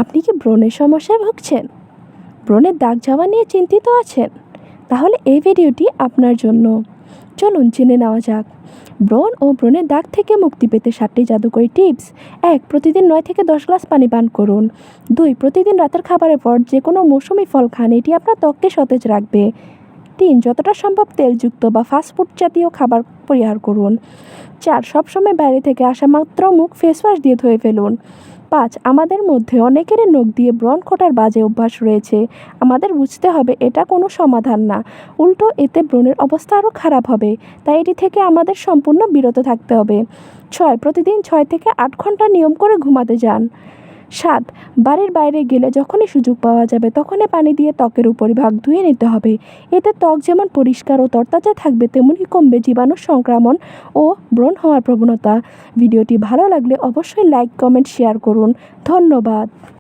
আপনি কি ব্রণের সমস্যায় ভুগছেন? ব্রণের দাগ যাওয়া নিয়ে চিন্তিত আছেন? তাহলে এই ভিডিওটি আপনার জন্য। চলুন জেনে নেওয়া যাক। ব্রণ ও ব্রণের দাগ থেকে মুক্তি পেতে 7টি জাদুকরী টিপস। 1. প্রতিদিন 9 থেকে 10 গ্লাস পানি পান করুন। 2. প্রতিদিন রাতের খাবারের পর যে কোনো মৌসুমি ফল খান, এটি আপনার ত্বককে সতেজ রাখবে। 3. যতটা সম্ভব তেলযুক্ত বা ফাস্টফুড জাতীয় খাবার পরিহার করুন। 4. সবসময় বাইরে থেকে আসা মাত্র মুখ ফেস ওয়াশ দিয়ে ধুয়ে ফেলুন। 5. আমাদের মধ্যে অনেকেরই নখ দিয়ে ব্রণ খোঁটার বাজে অভ্যাস রয়েছে। আমাদের বুঝতে হবে এটা কোনো সমাধান না, উল্টো এতে ব্রণের অবস্থা আরও খারাপ হবে। তাই এটি থেকে আমাদের সম্পূর্ণ বিরত থাকতে হবে। 6. প্রতিদিন 6 থেকে 8 ঘন্টা নিয়ম করে ঘুমাতে যান। 7. বাড়ির বাইরে গেলে যখনই সুযোগ পাওয়া যাবে তখনই পানি দিয়ে ত্বকের উপরিভাগ ধুয়ে নিতে হবে। এতে ত্বক যেমন পরিষ্কার ও তরতাজা থাকবে, তেমনি কমবে জীবাণুর সংক্রমণ ও ব্রণ হওয়ার প্রবণতা। ভিডিওটি ভালো লাগলে অবশ্যই লাইক, কমেন্ট, শেয়ার করুন। ধন্যবাদ।